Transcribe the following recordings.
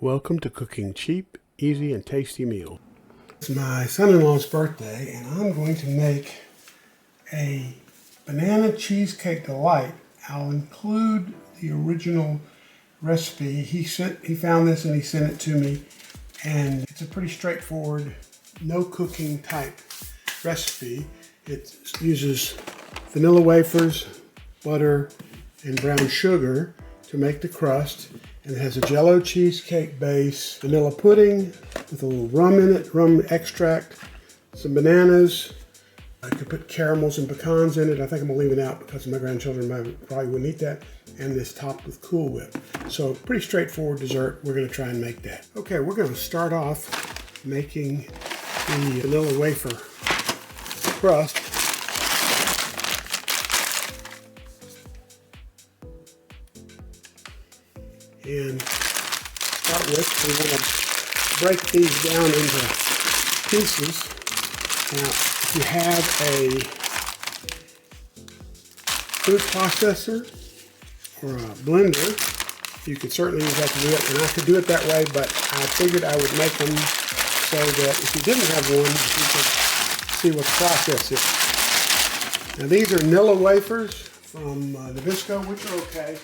Welcome to cooking cheap, easy, and tasty meals. It's my son-in-law's birthday, and I'm going to make a banana cheesecake delight. I'll include the original recipe. He found this and he sent it to me, and it's a pretty straightforward, no cooking type recipe. It uses vanilla wafers, butter, and brown sugar to make the crust. And it has a Jello cheesecake base, vanilla pudding with a little rum in it, rum extract, some bananas. I could put caramels and pecans in it. I think I'm gonna leave it out because my grandchildren probably wouldn't eat that. And this topped with Cool Whip. So pretty straightforward dessert. We're gonna try and make that. Okay, we're gonna start off making the vanilla wafer crust. And start with, we want to break these down into pieces. Now, if you have a food processor or a blender, you could certainly use that to do it. And I could do it that way, but I figured I would make them so that if you didn't have one, you could see what the process is. Now, these are Vanilla Wafers from Nabisco, which are okay.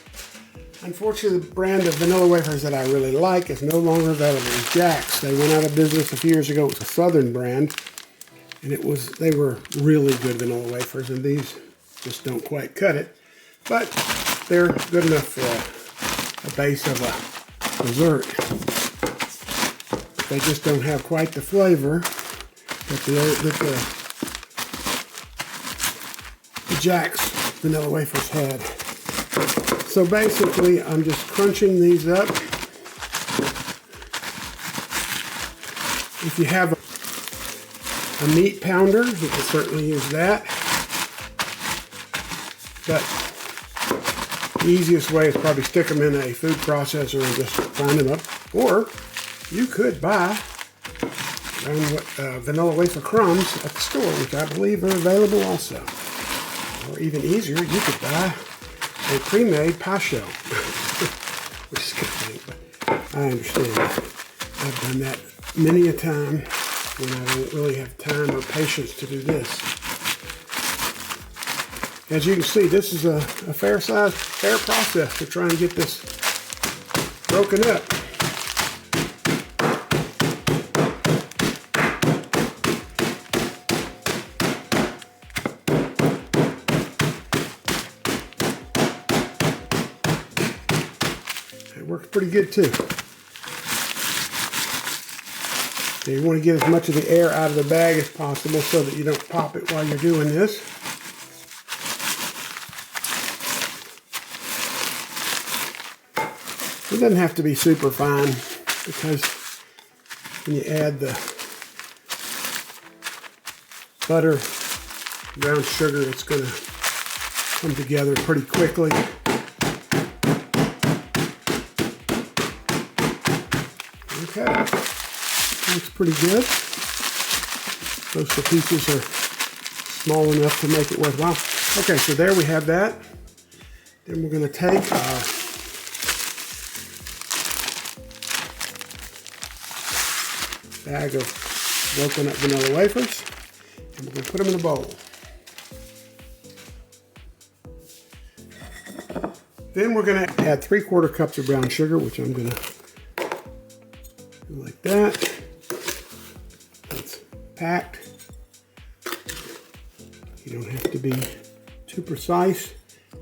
Unfortunately, the brand of vanilla wafers that I really like is no longer available. Jack's. They went out of business a few years ago. It was a Southern brand, and they were really good vanilla wafers, and these just don't quite cut it. But they're good enough for a base of a dessert. They just don't have quite the flavor that the Jack's vanilla wafers had. So basically, I'm just crunching these up. If you have a meat pounder, you can certainly use that. But the easiest way is probably stick them in a food processor and just grind them up. Or you could buy vanilla wafer crumbs at the store, which I believe are available also. Or even easier, you could buy a pre-made pie shell, which is good thing, but I understand. I've done that many a time when I don't really have time or patience to do this. As you can see, this is a fair process to try and get this broken up. Works pretty good too. Now you want to get as much of the air out of the bag as possible so that you don't pop it while you're doing this. It doesn't have to be super fine because when you add the butter, brown sugar, it's going to come together pretty quickly. Okay, looks pretty good. Most of the pieces are small enough to make it worthwhile. Okay, so there we have that. Then we're going to take our bag of broken up vanilla wafers and we're going to put them in a bowl. Then we're going to add 3/4 cups of brown sugar, which I'm going to like that. It's packed. You don't have to be too precise.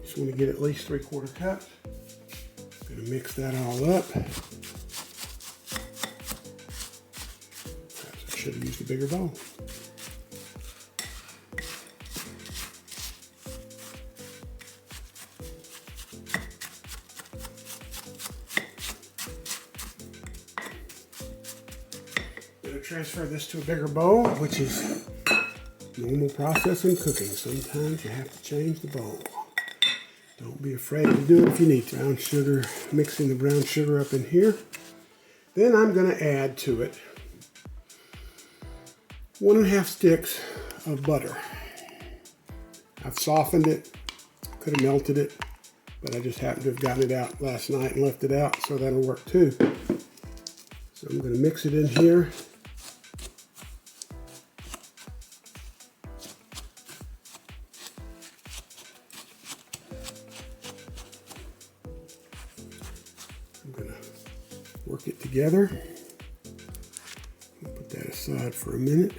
Just want to get at least 3/4 cups. I'm going to mix that all up. Perhaps I should have used a bigger bowl. Transfer this to a bigger bowl, which is normal process in cooking. Sometimes you have to change the bowl. Don't be afraid to do it if you need to. Brown sugar, mixing the brown sugar up in here. Then I'm going to add to it 1½ sticks of butter. I've softened it, could have melted it, but I just happened to have gotten it out last night and left it out, so that'll work too. So I'm going to mix it in here. I'm going to work it together. Put that aside for a minute.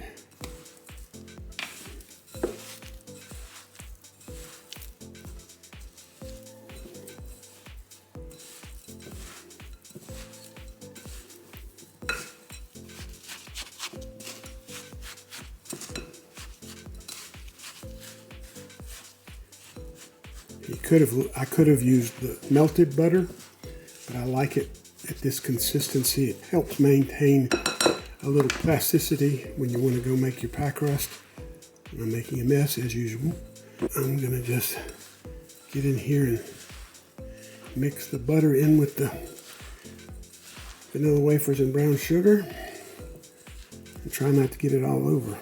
I could have used the melted butter, but I like it at this consistency. It helps maintain a little plasticity when you want to go make your pie crust. I'm making a mess as usual. I'm gonna just get in here and mix the butter in with the vanilla wafers and brown sugar and try not to get it all over.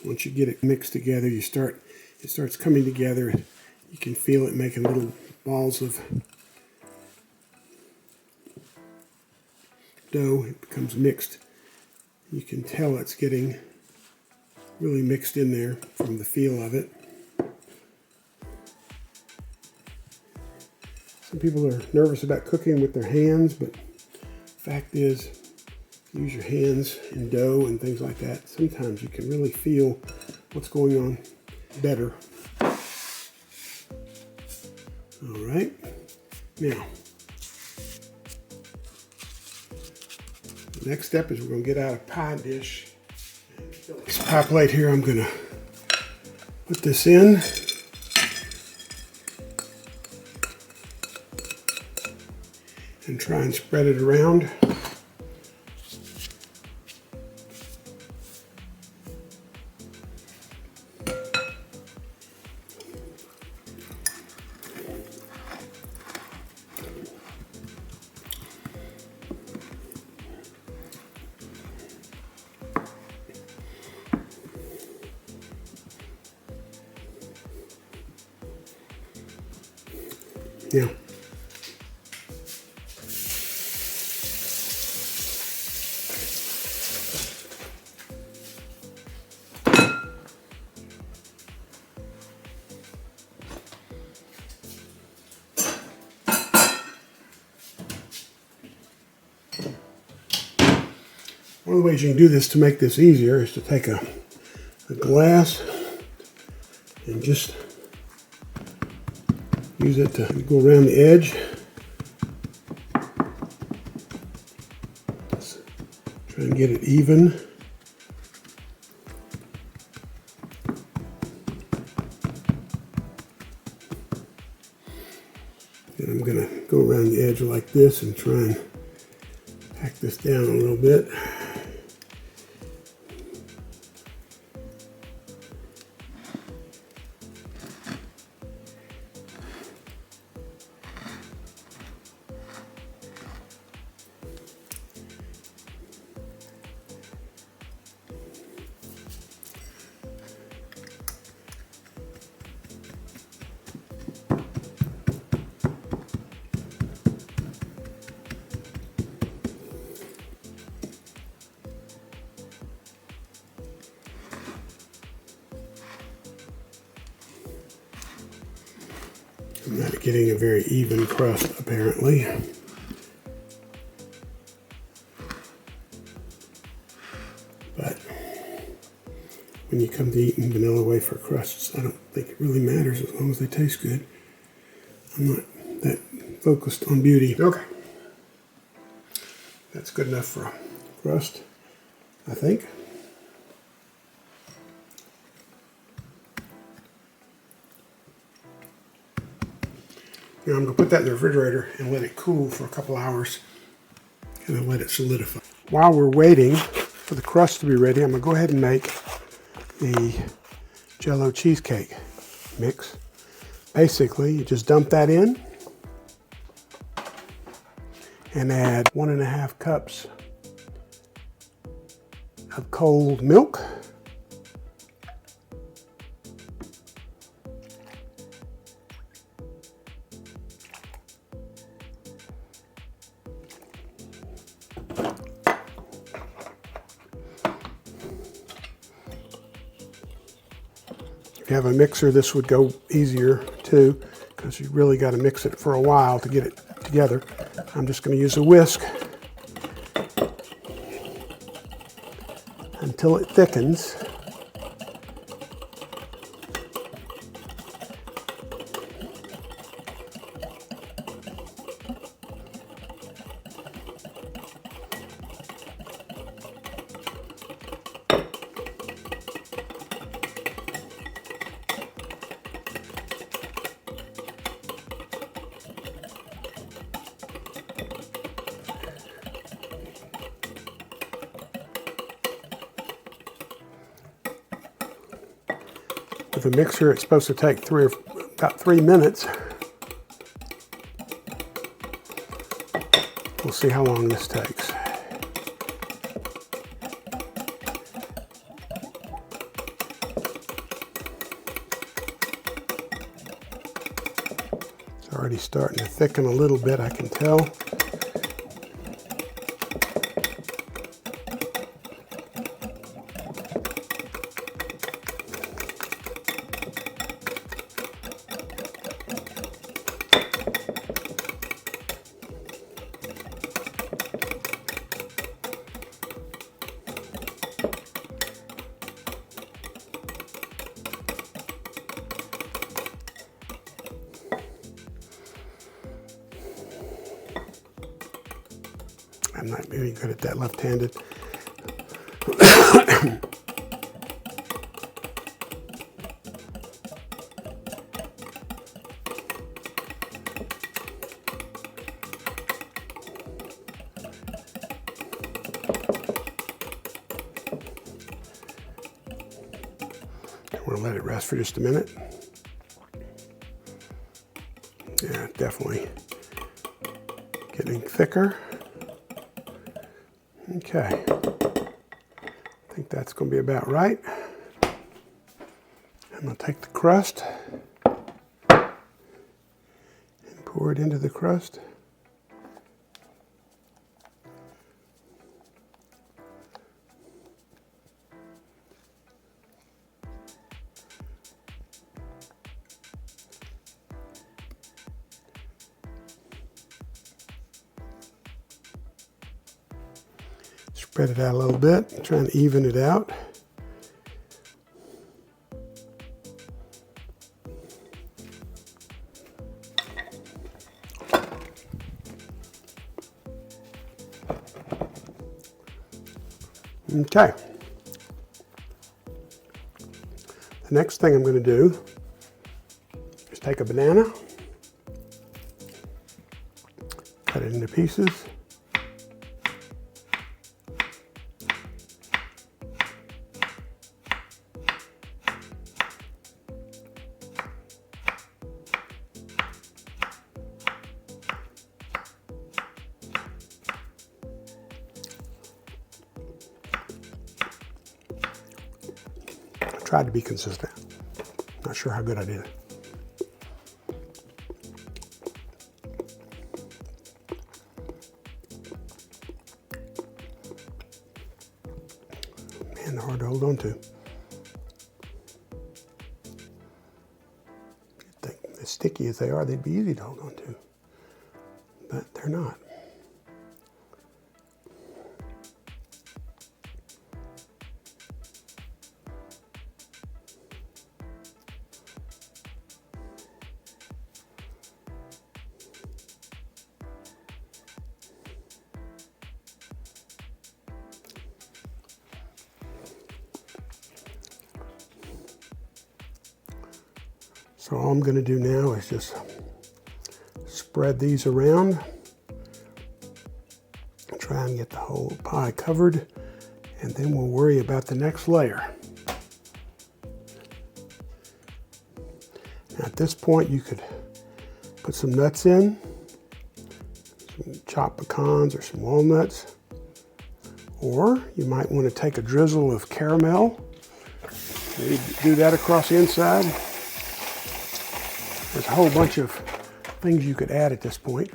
Once you get it mixed together, it starts coming together. You can feel it making little balls of dough. It becomes mixed. You can tell it's getting really mixed in there from the feel of it. Some people are nervous about cooking with their hands, but the fact is, use your hands in dough and things like that. Sometimes you can really feel what's going on better. All right, now, the next step is we're going to get out a pie dish. This pie plate here, I'm going to put this in. And try and spread it around. Now, one of the ways you can do this to make this easier is to take a glass and just use it to go around the edge. Just try and get it even. And I'm going to go around the edge like this and try and pack this down a little bit. I'm not getting a very even crust, apparently. But when you come to eating vanilla wafer crusts, I don't think it really matters as long as they taste good. I'm not that focused on beauty. Okay. That's good enough for a crust, I think. Now I'm going to put that in the refrigerator and let it cool for a couple hours and I'll let it solidify. While we're waiting for the crust to be ready, I'm going to go ahead and make the Jello cheesecake mix. Basically, you just dump that in and add 1.5 cups of cold milk. you have a mixer, this would go easier too, because you really got to mix it for a while to get it together. I'm just going to use a whisk until it thickens. With a mixer, it's supposed to take about 3 minutes. We'll see how long this takes. It's already starting to thicken a little bit, I can tell. I'm not really good at that left-handed. We'll let it rest for just a minute. Yeah, definitely getting thicker. Okay, I think that's going to be about right. I'm going to take the crust and pour it into the crust. Spread it out a little bit, trying to even it out. Okay. The next thing I'm going to do is take a banana, cut it into pieces. Tried to be consistent. Not sure how good I did it. Man, they're hard to hold on to. You'd think as sticky as they are, they'd be easy to hold on to. But they're not. So all I'm going to do now is just spread these around, try and get the whole pie covered, and then we'll worry about the next layer. Now at this point you could put some nuts in, some chopped pecans or some walnuts, or you might want to take a drizzle of caramel, maybe do that across the inside. There's a whole bunch of things you could add at this point.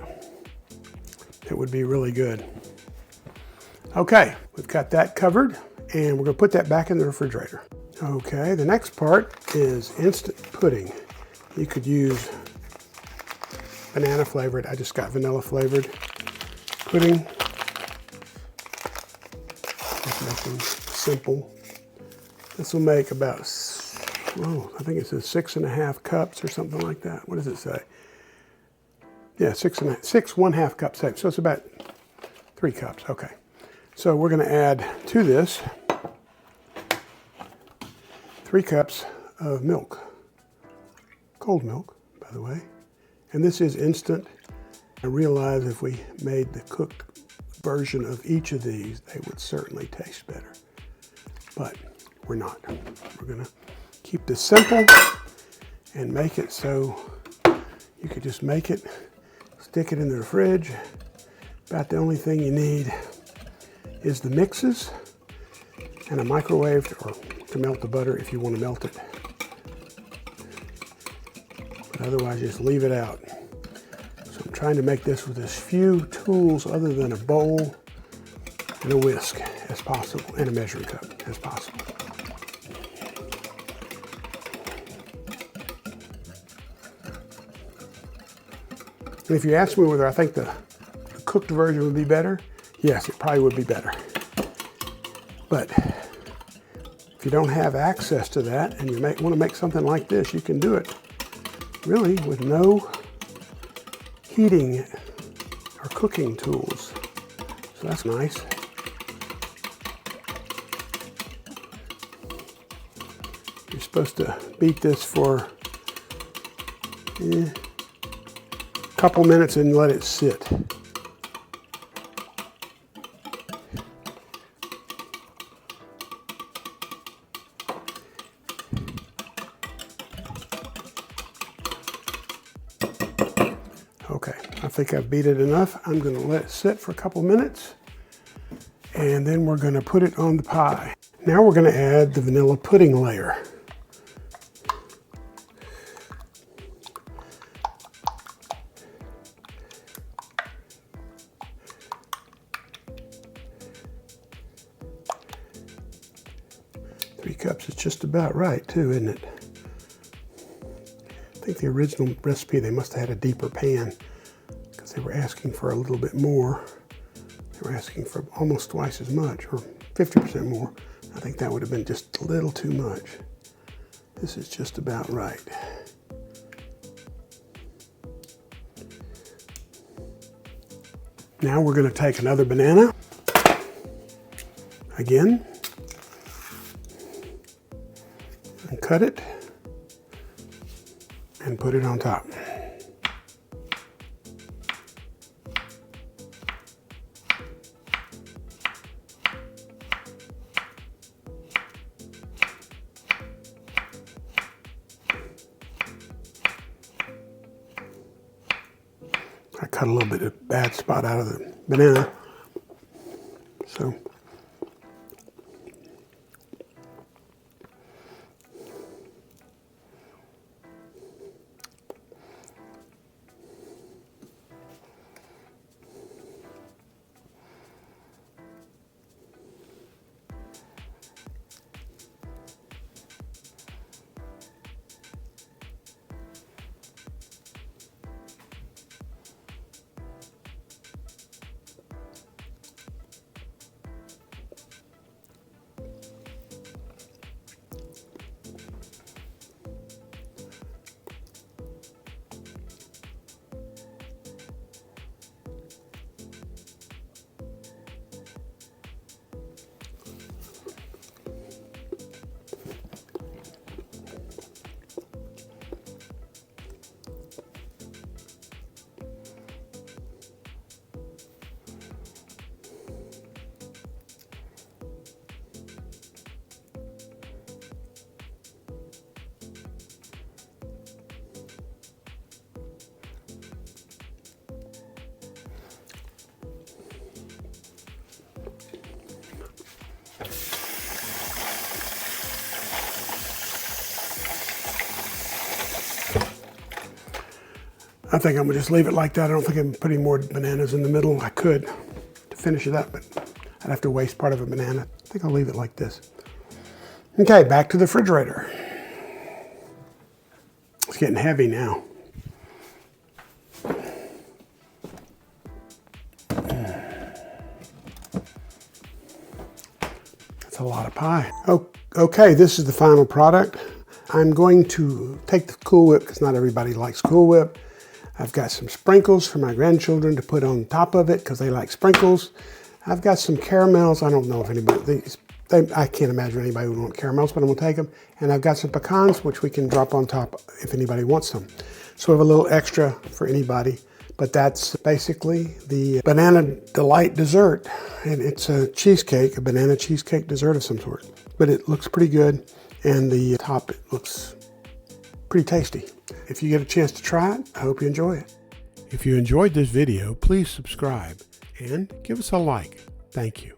It would be really good. Okay, we've got that covered, and we're going to put that back in the refrigerator. Okay, the next part is instant pudding. You could use banana flavored. I just got vanilla flavored pudding. Just making simple. This will make about, I think it says 6.5 cups or something like that. What does it say? Yeah, 6 1/2 cups. So it's about 3 cups. Okay. So we're going to add to this 3 cups of milk. Cold milk, by the way. And this is instant. I realize if we made the cooked version of each of these, they would certainly taste better. But we're not. We're going to keep this simple and make it so you could just make it, stick it in the fridge. About the only thing you need is the mixes and a microwave or to melt the butter if you want to melt it. But otherwise, just leave it out. So I'm trying to make this with as few tools other than a bowl and a whisk as possible, and a measuring cup as possible. And if you ask me whether I think the cooked version would be better, yes, it probably would be better. But if you don't have access to that and you want to make something like this, you can do it really with no heating or cooking tools. So that's nice. You're supposed to beat this for a couple minutes and let it sit. Okay, I think I've beat it enough. I'm going to let it sit for a couple minutes, and then we're going to put it on the pie. Now we're going to add the vanilla pudding layer. Three cups is just about right too, isn't it? I think the original recipe, they must have had a deeper pan because they were asking for a little bit more. They were asking for almost twice as much, or 50% more. I think that would have been just a little too much. This is just about right. Now we're going to take another banana, again, and cut it and put it on top. I cut a little bit of bad spot out of the banana, so I think I'm gonna just leave it like that. I don't think I'm putting more bananas in the middle. I could to finish it up, but I'd have to waste part of a banana. I think I'll leave it like this. Okay, back to the refrigerator. It's getting heavy now. That's a lot of pie. Oh, okay, this is the final product. I'm going to take the Cool Whip because not everybody likes Cool Whip. I've got some sprinkles for my grandchildren to put on top of it because they like sprinkles. I've got some caramels. I don't know if anybody, I can't imagine anybody would want caramels, but I'm gonna take them. And I've got some pecans, which we can drop on top if anybody wants them. So we have a little extra for anybody, but that's basically the Banana Delight dessert. And it's a cheesecake, a banana cheesecake dessert of some sort. But it looks pretty good, and the top looks pretty tasty. If you get a chance to try it, I hope you enjoy it. If you enjoyed this video, please subscribe and give us a like. Thank you.